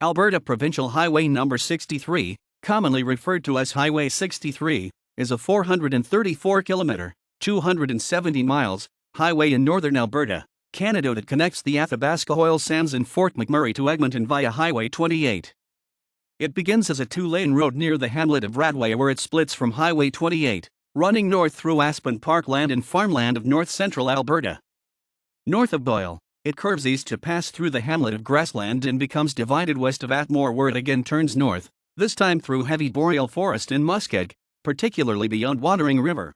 Alberta Provincial Highway No. 63, commonly referred to as Highway 63, is a 434-kilometer, 270 miles, highway in northern Alberta, Canada that connects the Athabasca oil sands in Fort McMurray to Edmonton via Highway 28. It begins as a two-lane road near the hamlet of Radway where it splits from Highway 28, running north through aspen parkland and farmland of north-central Alberta. North of Boyle, it curves east to pass through the hamlet of Grassland and becomes divided west of Atmore where it again turns north, this time through heavy boreal forest and muskeg, particularly beyond Wandering River.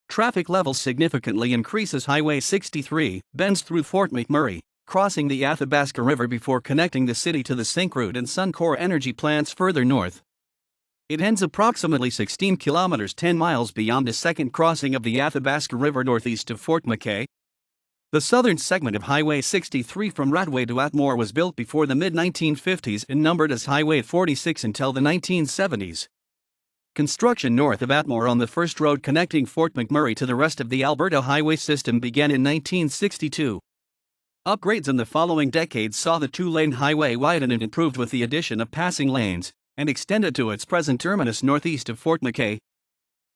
Traffic levels significantly increase as Highway 63 bends through Fort McMurray, crossing the Athabasca River before connecting the city to the Syncrude and Suncor Energy plants further north. It ends approximately 16 kilometers 10 miles beyond the second crossing of the Athabasca River northeast of Fort McKay. The southern segment of Highway 63 from Radway to Atmore was built before the mid-1950s and numbered as Highway 46 until the 1970s. Construction north of Atmore on the first road connecting Fort McMurray to the rest of the Alberta Highway system began in 1962. Upgrades in the following decades saw the two-lane highway widen and improved with the addition of passing lanes, and extended to its present terminus northeast of Fort McKay.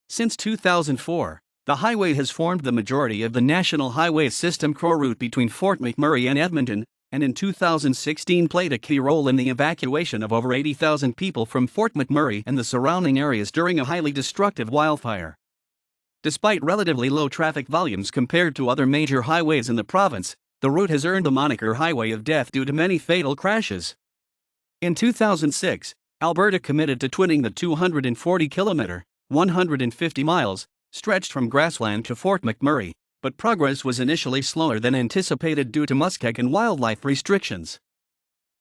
Since 2004, the highway has formed the majority of the National Highway System core route between Fort McMurray and Edmonton, and in 2016 played a key role in the evacuation of over 80,000 people from Fort McMurray and the surrounding areas during a highly destructive wildfire. Despite relatively low traffic volumes compared to other major highways in the province, the route has earned the moniker Highway of Death due to many fatal crashes. In 2006, Alberta committed to twinning the 240-kilometer, 150 miles, stretched from Grassland to Fort McMurray, but progress was initially slower than anticipated due to muskeg and wildlife restrictions.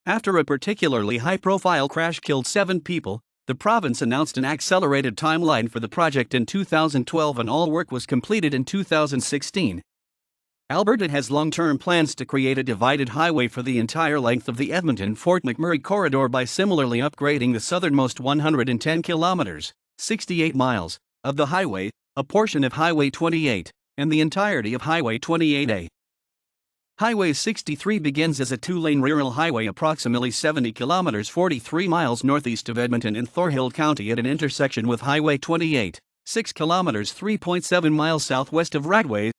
After a particularly high-profile crash killed 7 people, the province announced an accelerated timeline for the project in 2012 and all work was completed in 2016. Alberta has long-term plans to create a divided highway for the entire length of the Edmonton-Fort McMurray corridor by similarly upgrading the southernmost 110 kilometers, 68 miles, of the highway, a portion of Highway 28, and the entirety of Highway 28A. Highway 63 begins as a two-lane rural highway approximately 70 kilometers 43 miles northeast of Edmonton in Thorhild County at an intersection with Highway 28, 6 kilometers 3.7 miles southwest of Radway.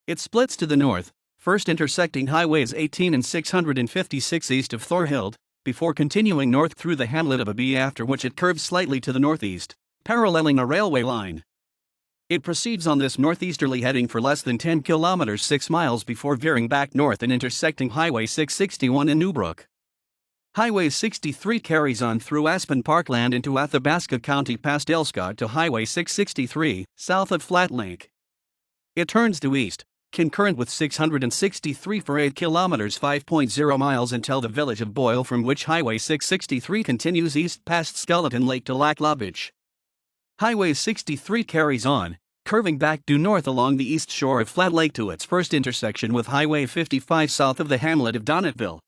It splits to the north, first intersecting Highways 18 and 656 east of Thorhild, before continuing north through the hamlet of Abbey, after which it curves slightly to the northeast, paralleling a railway line. It proceeds on this northeasterly heading for less than 10 kilometers 6 miles before veering back north and intersecting Highway 661 in Newbrook. Highway 63 carries on through aspen parkland into Athabasca County past Elscott to Highway 663, south of Flat Lake. It turns to east, concurrent with 663 for 8 kilometers 5.0 miles until the village of Boyle, from which Highway 663 continues east past Skeleton Lake to Lac La Biche. Highway 63 carries on, curving back due north along the east shore of Flat Lake to its first intersection with Highway 55 south of the hamlet of Donnetville.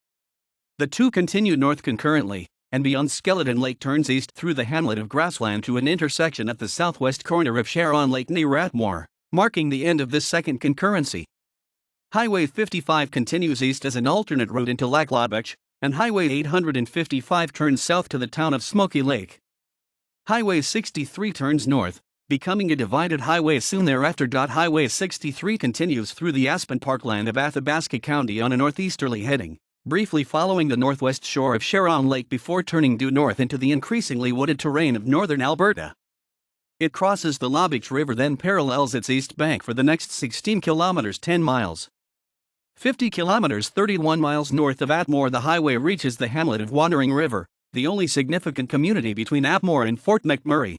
The two continue north concurrently, and beyond Skeleton Lake turns east through the hamlet of Grassland to an intersection at the southwest corner of Sharon Lake near Atmore, marking the end of this second concurrency. Highway 55 continues east as an alternate route into Lac La Biche, and Highway 855 turns south to the town of Smoky Lake. Highway 63 turns north, becoming a divided highway soon thereafter. Highway 63 continues through the aspen parkland of Athabasca County on a northeasterly heading, briefly following the northwest shore of Sharon Lake before turning due north into the increasingly wooded terrain of northern Alberta. It crosses the La Biche River, then parallels its east bank for the next 16 kilometers 10 miles. 50 kilometers 31 miles north of Atmore, the highway reaches the hamlet of Wandering River, the only significant community between Atmore and Fort McMurray.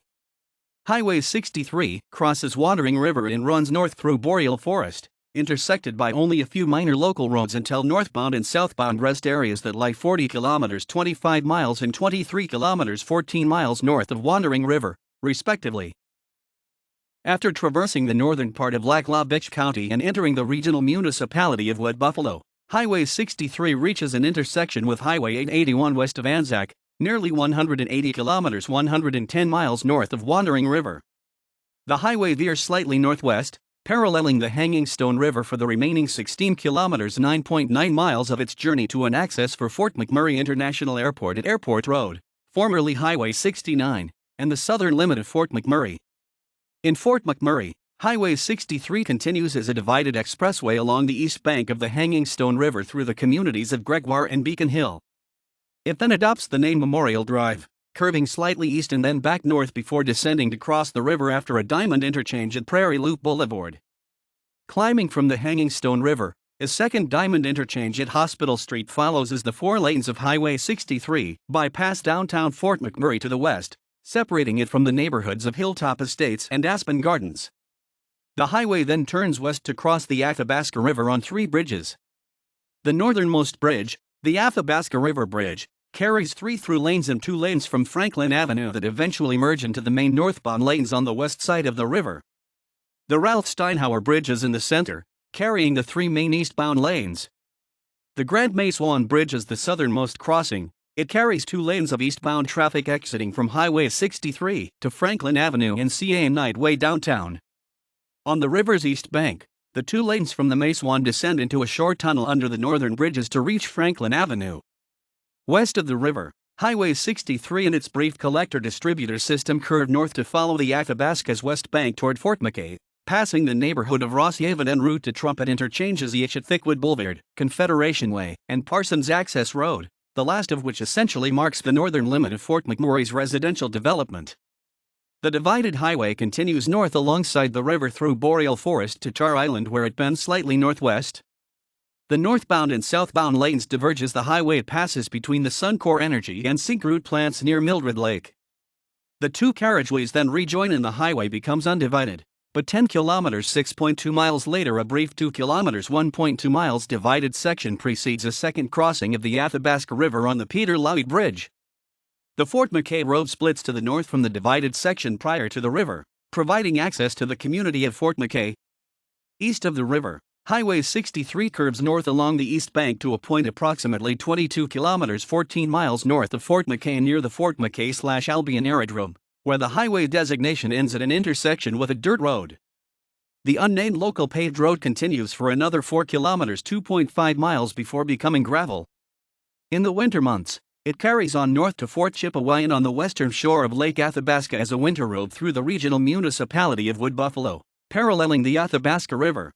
Highway 63 crosses Wandering River and runs north through boreal forest, intersected by only a few minor local roads until northbound and southbound rest areas that lie 40 kilometers 25 miles and 23 kilometers 14 miles north of Wandering River, respectively. After traversing the northern part of Lac La Biche County and entering the regional municipality of Wood Buffalo, Highway 63 reaches an intersection with Highway 881 west of Anzac, nearly 180 kilometers 110 miles north of Wandering River. The highway veers slightly northwest, paralleling the Hanging Stone River for the remaining 16 kilometers 9.9 miles of its journey to an access for Fort McMurray International Airport at Airport Road, formerly Highway 69, and the southern limit of Fort McMurray. In Fort McMurray, Highway 63 continues as a divided expressway along the east bank of the Hanging Stone River through the communities of Gregoire and Beacon Hill. It then adopts the name Memorial Drive, curving slightly east and then back north before descending to cross the river after a diamond interchange at Prairie Loop Boulevard. Climbing from the Hanging Stone River, a second diamond interchange at Hospital Street follows as the 4 lanes of Highway 63 bypass downtown Fort McMurray to the west, separating it from the neighborhoods of Hilltop Estates and Aspen Gardens. The highway then turns west to cross the Athabasca River on 3 bridges. The northernmost bridge, the Athabasca River Bridge, carries 3 through lanes and 2 lanes from Franklin Avenue that eventually merge into the main northbound lanes on the west side of the river. The Ralph Steinhauer Bridge is in the center, carrying the 3 main eastbound lanes. The Grand Mason Bridge is the southernmost crossing. It carries 2 lanes of eastbound traffic exiting from Highway 63 to Franklin Avenue and CA Nightway downtown. On the river's east bank, the 2 lanes from the Mason descend into a short tunnel under the northern bridges to reach Franklin Avenue. West of the river, Highway 63 and its brief collector-distributor system curve north to follow the Athabasca's west bank toward Fort McKay, passing the neighborhood of Rosshaven en route to Trumpet interchanges each at Thickwood Boulevard, Confederation Way, and Parsons Access Road, the last of which essentially marks the northern limit of Fort McMurray's residential development. The divided highway continues north alongside the river through Boreal Forest to Tar Island where it bends slightly northwest. The northbound and southbound lanes diverge as the highway passes between the Suncor Energy and Syncrude plants near Mildred Lake. The 2 carriageways then rejoin and the highway becomes undivided, but 10 kilometers 6.2 miles later a brief 2 kilometers 1.2 miles divided section precedes a second crossing of the Athabasca River on the Peter Lloyd Bridge. The Fort McKay Road splits to the north from the divided section prior to the river, providing access to the community of Fort McKay. East of the river, Highway 63 curves north along the east bank to a point approximately 22 kilometers 14 miles north of Fort McKay near the Fort McKay/Albion Aerodrome, where the highway designation ends at an intersection with a dirt road. The unnamed local paved road continues for another 4 kilometers 2.5 miles before becoming gravel. In the winter months, it carries on north to Fort Chipewyan on the western shore of Lake Athabasca as a winter road through the regional municipality of Wood Buffalo, paralleling the Athabasca River.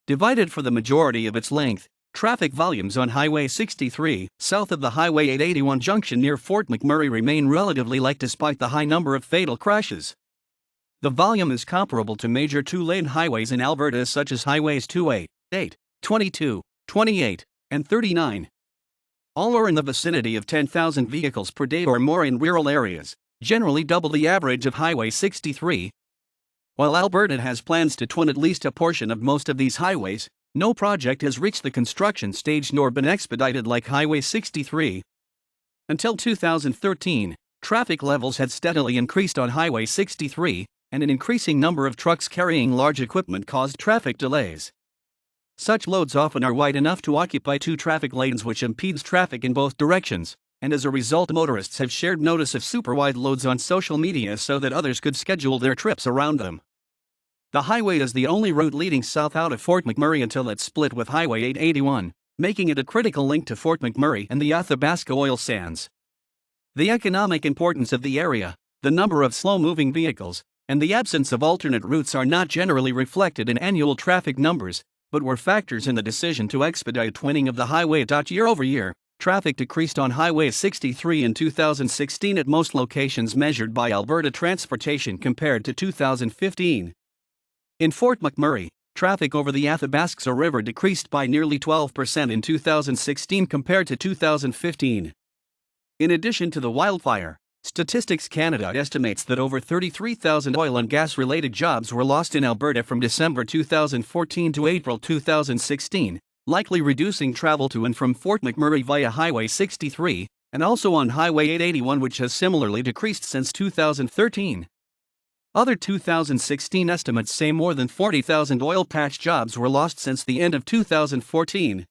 Divided for the majority of its length, traffic volumes on Highway 63, south of the Highway 881 junction near Fort McMurray remain relatively light despite the high number of fatal crashes. The volume is comparable to major 2-lane highways in Alberta such as Highways 288, 22, 28, and 39. All are in the vicinity of 10,000 vehicles per day or more in rural areas, generally double the average of Highway 63. While Alberta has plans to twin at least a portion of most of these highways, no project has reached the construction stage nor been expedited like Highway 63. Until 2013, traffic levels had steadily increased on Highway 63, and an increasing number of trucks carrying large equipment caused traffic delays. Such loads often are wide enough to occupy 2 traffic lanes, which impedes traffic in both directions, and as a result motorists have shared notice of super-wide loads on social media so that others could schedule their trips around them. The highway is the only route leading south out of Fort McMurray until it's split with Highway 881, making it a critical link to Fort McMurray and the Athabasca oil sands. The economic importance of the area, the number of slow-moving vehicles, and the absence of alternate routes are not generally reflected in annual traffic numbers, but were factors in the decision to expedite twinning of the highway. Year over year, traffic decreased on Highway 63 in 2016 at most locations measured by Alberta Transportation compared to 2015. In Fort McMurray, traffic over the Athabasca River decreased by nearly 12% in 2016 compared to 2015. In addition to the wildfire, Statistics Canada estimates that over 33,000 oil and gas-related jobs were lost in Alberta from December 2014 to April 2016, likely reducing travel to and from Fort McMurray via Highway 63, and also on Highway 881, which has similarly decreased since 2013. Other 2016 estimates say more than 40,000 oil patch jobs were lost since the end of 2014.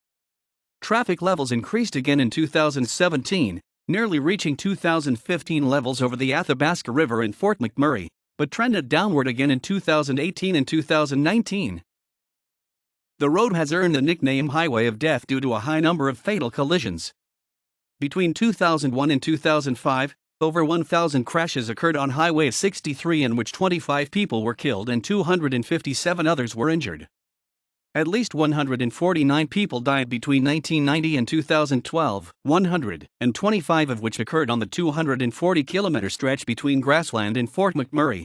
Traffic levels increased again in 2017, nearly reaching 2015 levels over the Athabasca River in Fort McMurray, but trended downward again in 2018 and 2019. The road has earned the nickname Highway of Death due to a high number of fatal collisions. Between 2001 and 2005, over 1,000 crashes occurred on Highway 63, in which 25 people were killed and 257 others were injured. At least 149 people died between 1990 and 2012, 125 of which occurred on the 240-kilometer stretch between Grassland and Fort McMurray.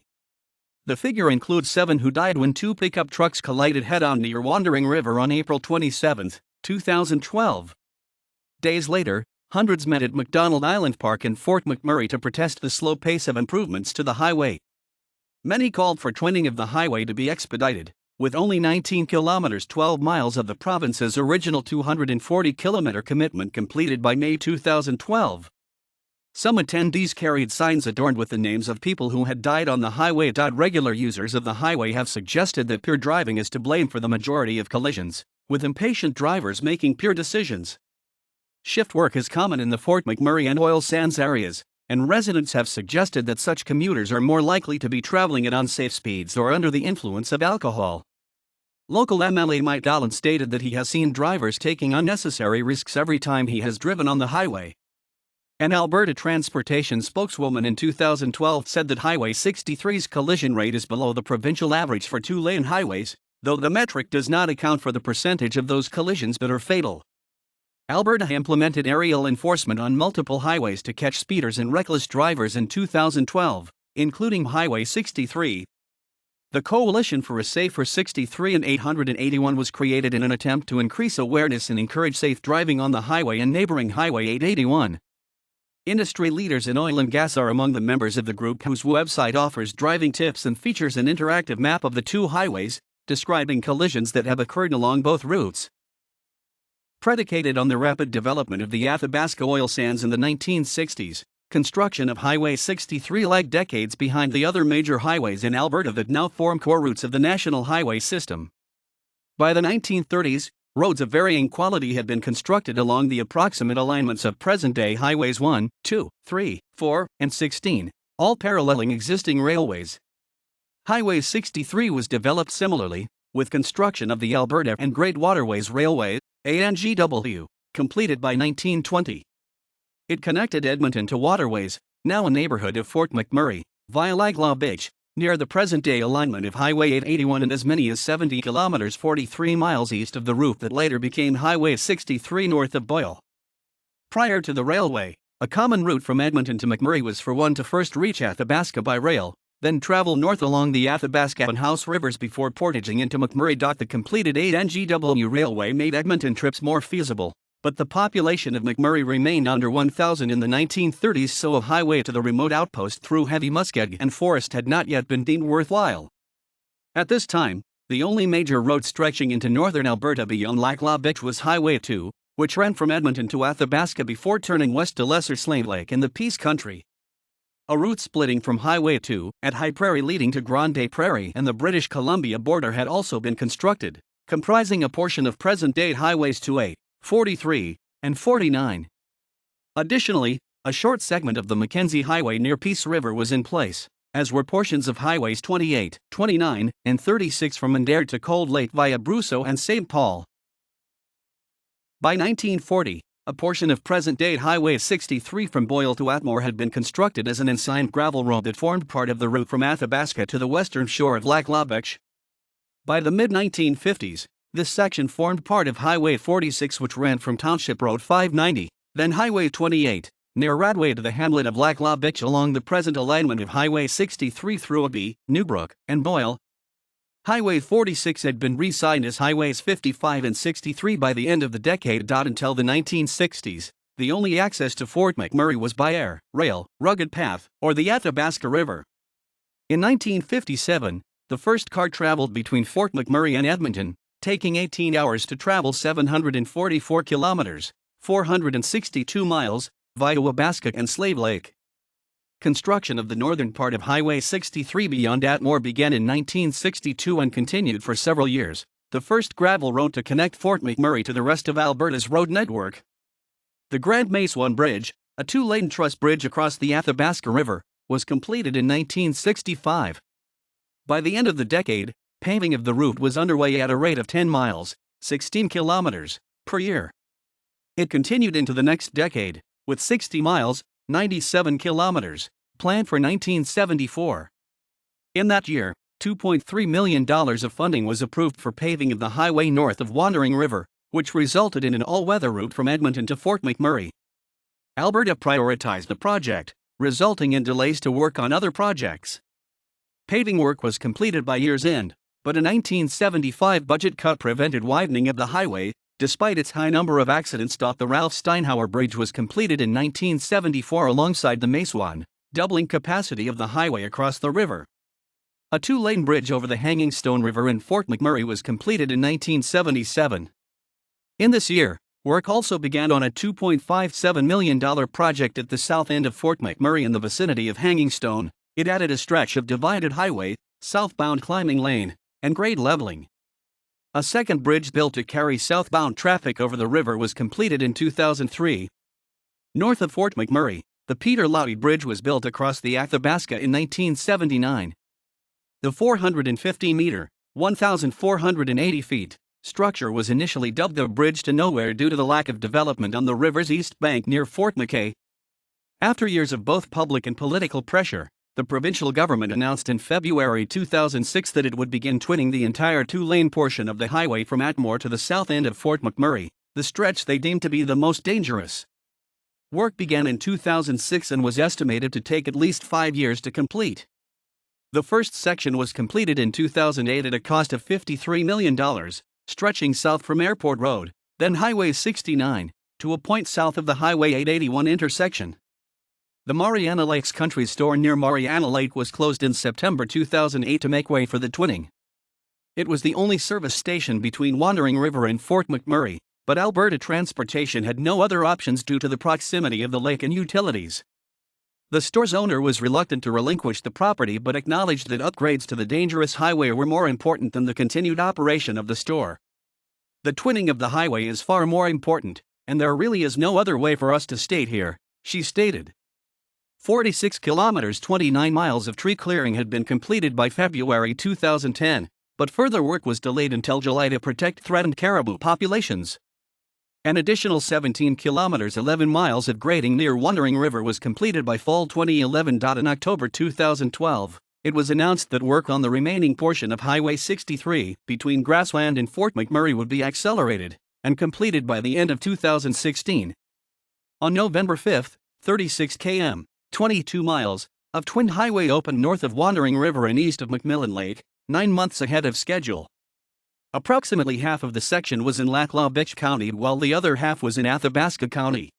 The figure includes 7 who died when 2 pickup trucks collided head-on near Wandering River on April 27, 2012. Days later, hundreds met at McDonald Island Park in Fort McMurray to protest the slow pace of improvements to the highway. Many called for twinning of the highway to be expedited, with only 19 kilometers 12 miles of the province's original 240-kilometer commitment completed by May 2012. Some attendees carried signs adorned with the names of people who had died on the highway. Regular users of the highway have suggested that pure driving is to blame for the majority of collisions, with impatient drivers making pure decisions. Shift work is common in the Fort McMurray and oil sands areas, and residents have suggested that such commuters are more likely to be traveling at unsafe speeds or under the influence of alcohol. Local MLA Mike Dallin stated that he has seen drivers taking unnecessary risks every time he has driven on the highway. An Alberta transportation spokeswoman in 2012 said that Highway 63's collision rate is below the provincial average for 2-lane highways, though the metric does not account for the percentage of those collisions that are fatal. Alberta implemented aerial enforcement on multiple highways to catch speeders and reckless drivers in 2012, including Highway 63. The Coalition for a Safer 63 and 881 was created in an attempt to increase awareness and encourage safe driving on the highway and neighboring Highway 881. Industry leaders in oil and gas are among the members of the group, whose website offers driving tips and features an interactive map of the 2 highways, describing collisions that have occurred along both routes. Predicated on the rapid development of the Athabasca oil sands in the 1960s, construction of Highway 63 lagged decades behind the other major highways in Alberta that now form core routes of the national highway system. By the 1930s, roads of varying quality had been constructed along the approximate alignments of present-day Highways 1, 2, 3, 4, and 16, all paralleling existing railways. Highway 63 was developed similarly, with construction of the Alberta and Great Waterways Railway, ANGW, completed by 1920. It connected Edmonton to Waterways, now a neighborhood of Fort McMurray, via Laglaw Beach, near the present-day alignment of Highway 881 and as many as 70 kilometers 43 miles east of the route that later became Highway 63 north of Boyle. Prior to the railway, a common route from Edmonton to McMurray was for one to first reach Athabasca by rail, then travel north along the Athabasca and House rivers before portaging into McMurray. The completed 8NGW railway made Edmonton trips more feasible, but the population of McMurray remained under 1,000 in the 1930s, so a highway to the remote outpost through heavy muskeg and forest had not yet been deemed worthwhile. At this time, the only major road stretching into northern Alberta beyond Laglaw Beach was Highway 2, which ran from Edmonton to Athabasca before turning west to Lesser Slave Lake in the Peace Country. A route splitting from Highway 2 at High Prairie leading to Grande Prairie and the British Columbia border had also been constructed, comprising a portion of present-day Highways 28, 43, and 49. Additionally, a short segment of the Mackenzie Highway near Peace River was in place, as were portions of Highways 28, 29, and 36 from Mundare to Cold Lake via Brousseau and St. Paul. By 1940, a portion of present-day Highway 63 from Boyle to Atmore had been constructed as an ensigned gravel road that formed part of the route from Athabasca to the western shore of Laglaw Beach. By the mid-1950s, this section formed part of Highway 46, which ran from Township Road 590, then Highway 28, near Radway to the hamlet of Laglaw Beach along the present alignment of Highway 63 through Abbey, Newbrook, and Boyle. Highway 46 had been re-signed as Highways 55 and 63 by the end of the decade. Until the 1960s, the only access to Fort McMurray was by air, rail, rugged path, or the Athabasca River. In 1957, the first car traveled between Fort McMurray and Edmonton, taking 18 hours to travel 744 kilometers, 462 miles, via Athabasca and Slave Lake. Construction of the northern part of Highway 63 beyond Atmore began in 1962 and continued for several years, the first gravel road to connect Fort McMurray to the rest of Alberta's road network. The Grand Mace 1 Bridge, a 2-lane truss bridge across the Athabasca River, was completed in 1965, By the end of the decade, paving of the route was underway at a rate of 10 miles, 16 kilometers, per year. It continued into the next decade, with 60 miles, 97 kilometers, planned for 1974. In that year, $2.3 million of funding was approved for paving of the highway north of Wandering River, which resulted in an all-weather route from Edmonton to Fort McMurray. Alberta prioritized the project, resulting in delays to work on other projects. Paving work was completed by year's end, but a 1975 budget cut prevented widening of the highway. Despite its high number of accidents, the Ralph Steinhauer Bridge was completed in 1974 alongside the Mace-One, doubling capacity of the highway across the river. A two-lane bridge over the Hanging Stone River in Fort McMurray was completed in 1977. In this year, work also began on a $2.57 million project at the south end of Fort McMurray in the vicinity of Hanging Stone. It added a stretch of divided highway, southbound climbing lane, and grade leveling. A second bridge built to carry southbound traffic over the river was completed in 2003. North of Fort McMurray, the Peter Lowry Bridge was built across the Athabasca in 1979. The 450-meter, 1,480 feet, structure was initially dubbed the Bridge to Nowhere due to the lack of development on the river's east bank near Fort McKay. After years of both public and political pressure, the provincial government announced in February 2006 that it would begin twinning the entire two-lane portion of the highway from Atmore to the south end of Fort McMurray, the stretch they deemed to be the most dangerous. Work began in 2006 and was estimated to take at least 5 years to complete. The first section was completed in 2008 at a cost of $53 million, stretching south from Airport Road, then Highway 69, to a point south of the Highway 881 intersection. The Mariana Lakes Country Store near Mariana Lake was closed in September 2008 to make way for the twinning. It was the only service station between Wandering River and Fort McMurray, but Alberta Transportation had no other options due to the proximity of the lake and utilities. The store's owner was reluctant to relinquish the property but acknowledged that upgrades to the dangerous highway were more important than the continued operation of the store. The twinning of the highway is far more important, and there really is no other way for us to stay here, she stated. 46 kilometers 29 miles of tree clearing had been completed by February 2010, but further work was delayed until July to protect threatened caribou populations. An additional 17 kilometers 11 miles of grading near Wandering River was completed by fall 2011. In October 2012, it was announced that work on the remaining portion of Highway 63 between Grassland and Fort McMurray would be accelerated and completed by the end of 2016. On November 5, 36 km, 22 miles, of Twin Highway opened north of Wandering River and east of McMillan Lake, 9 months ahead of schedule. Approximately half of the section was in Lac La Biche County while the other half was in Athabasca County.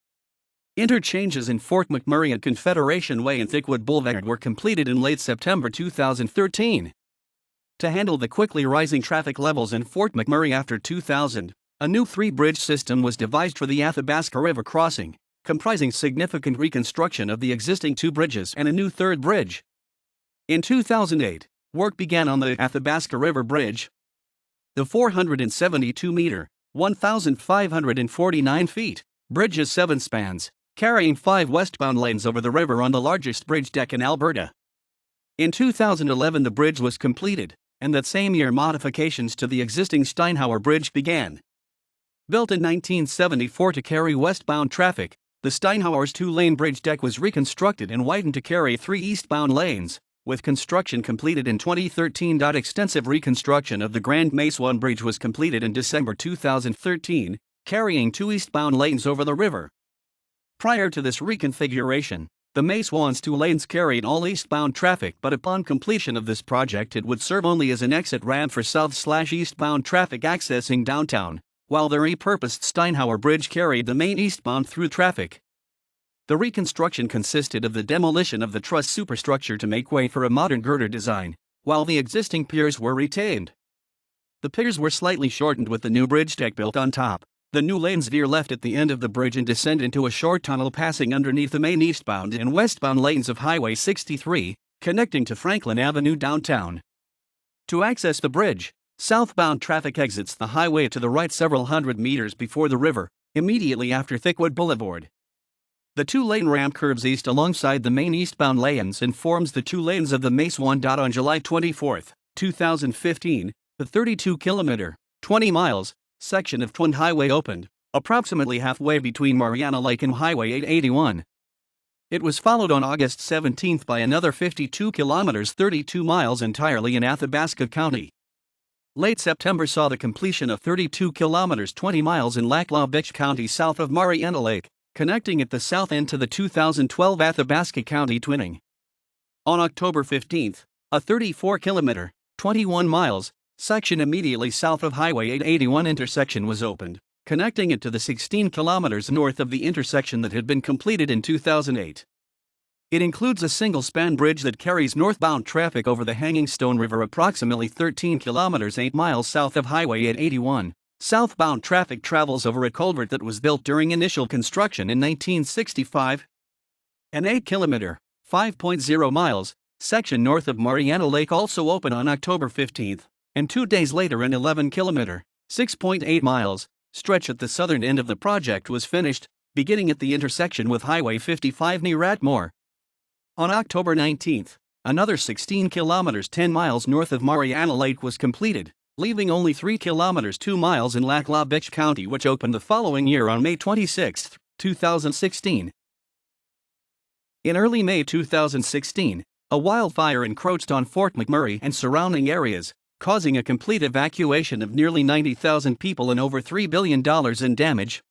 Interchanges in Fort McMurray and Confederation Way and Thickwood Boulevard were completed in late September 2013. To handle the quickly rising traffic levels in Fort McMurray after 2000, a new 3-bridge system was devised for the Athabasca River crossing, comprising significant reconstruction of the existing 2 bridges and a new 3rd bridge. In 2008, work began on the Athabasca River Bridge. The 472-meter, 1,549 feet, bridge has 7 spans, carrying 5 westbound lanes over the river on the largest bridge deck in Alberta. In 2011 the bridge was completed, and that same year modifications to the existing Steinhauer Bridge began. Built in 1974 to carry westbound traffic, the Steinhauer's 2-lane bridge deck was reconstructed and widened to carry 3 eastbound lanes, with construction completed in 2013. Extensive reconstruction of the Grand Mace-One Bridge was completed in December 2013, carrying 2 eastbound lanes over the river. Prior to this reconfiguration, the Mace-One's 2 lanes carried all eastbound traffic, but upon completion of this project it would serve only as an exit ramp for south/eastbound traffic accessing downtown, while the repurposed Steinhauer Bridge carried the main eastbound through traffic. The reconstruction consisted of the demolition of the truss superstructure to make way for a modern girder design, while the existing piers were retained. The piers were slightly shortened with the new bridge deck built on top. The new lanes veer left at the end of the bridge and descend into a short tunnel passing underneath the main eastbound and westbound lanes of Highway 63, connecting to Franklin Avenue downtown. To access the bridge, southbound traffic exits the highway to the right several hundred meters before the river, immediately after Thickwood Boulevard. The two-lane ramp curves east alongside the main eastbound lanes and forms the two lanes of the Mace 1. On July 24, 2015, the 32-kilometer, 20 miles, section of Twin Highway opened, approximately halfway between Mariana Lake and Highway 881. It was followed on August 17 by another 52 kilometers 32 miles entirely in Athabasca County. Late September saw the completion of 32 kilometers 20 miles in Lackawanna County south of Mariana Lake, connecting at the south end to the 2012 Athabasca County twinning. On October 15, a 34-kilometer, 21 miles, section immediately south of Highway 881 intersection was opened, connecting it to the 16 kilometers north of the intersection that had been completed in 2008. It includes a single-span bridge that carries northbound traffic over the Hanging Stone River approximately 13 kilometers 8 miles south of Highway 881. Southbound traffic travels over a culvert that was built during initial construction in 1965. An 8-kilometer, 5.0 miles, section north of Mariana Lake also opened on October 15, and 2 days later an 11-kilometer, 6.8 miles, stretch at the southern end of the project was finished, beginning at the intersection with Highway 55 near Atmore. On October 19, another 16 kilometers 10 miles north of Mariana Lake was completed, leaving only 3 kilometers 2 miles in Lackawanna County, which opened the following year on May 26, 2016. In early May 2016, a wildfire encroached on Fort McMurray and surrounding areas, causing a complete evacuation of nearly 90,000 people and over $3 billion in damage.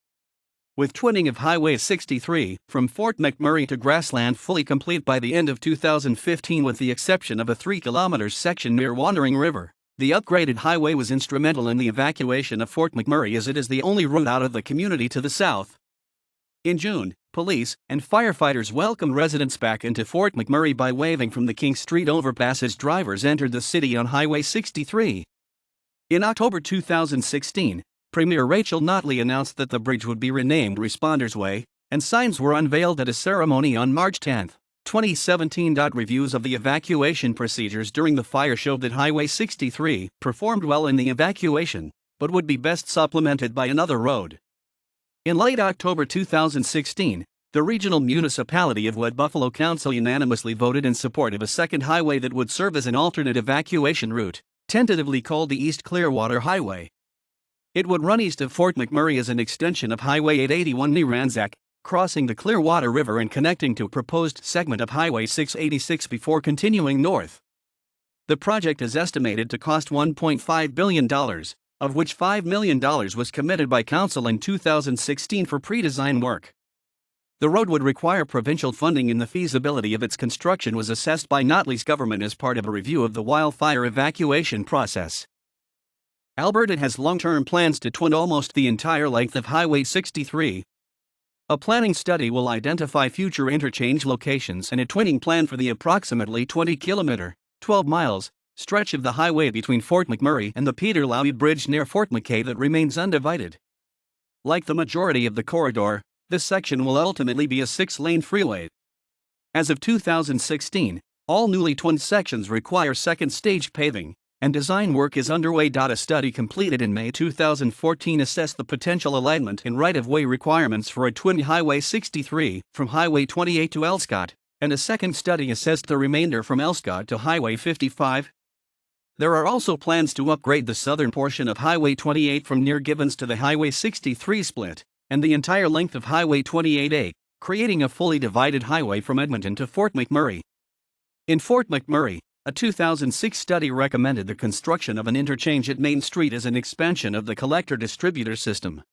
With twinning of Highway 63 from Fort McMurray to Grassland fully complete by the end of 2015 with the exception of a 3-kilometer section near Wandering River, the upgraded highway was instrumental in the evacuation of Fort McMurray as it is the only route out of the community to the south. In June, police and firefighters welcomed residents back into Fort McMurray by waving from the King Street overpass as drivers entered the city on Highway 63. In October 2016, Premier Rachel Notley announced that the bridge would be renamed Responders Way, and signs were unveiled at a ceremony on March 10, 2017. Reviews of the evacuation procedures during the fire showed that Highway 63 performed well in the evacuation, but would be best supplemented by another road. In late October 2016, the regional municipality of Wood Buffalo Council unanimously voted in support of a second highway that would serve as an alternate evacuation route, tentatively called the East Clearwater Highway. It would run east of Fort McMurray as an extension of Highway 881 near Ranzac, crossing the Clearwater River and connecting to a proposed segment of Highway 686 before continuing north. The project is estimated to cost $1.5 billion, of which $5 million was committed by Council in 2016 for pre-design work. The road would require provincial funding and the feasibility of its construction was assessed by Notley's government as part of a review of the wildfire evacuation process. Alberta has long-term plans to twin almost the entire length of Highway 63. A planning study will identify future interchange locations and a twinning plan for the approximately 20-kilometer, 12 miles, stretch of the highway between Fort McMurray and the Peter Lowy Bridge near Fort McKay that remains undivided. Like the majority of the corridor, this section will ultimately be a 6-lane freeway. As of 2016, all newly twinned sections require second-stage paving, and design work is underway. A study completed in May 2014 assessed the potential alignment and right-of-way requirements for a twin Highway 63 from Highway 28 to Elscott, and a second study assessed the remainder from Elscott to Highway 55. There are also plans to upgrade the southern portion of Highway 28 from near Gibbons to the Highway 63 split, and the entire length of Highway 28A, creating a fully divided highway from Edmonton to Fort McMurray. In Fort McMurray, a 2006 study recommended the construction of an interchange at Main Street as an expansion of the collector-distributor system,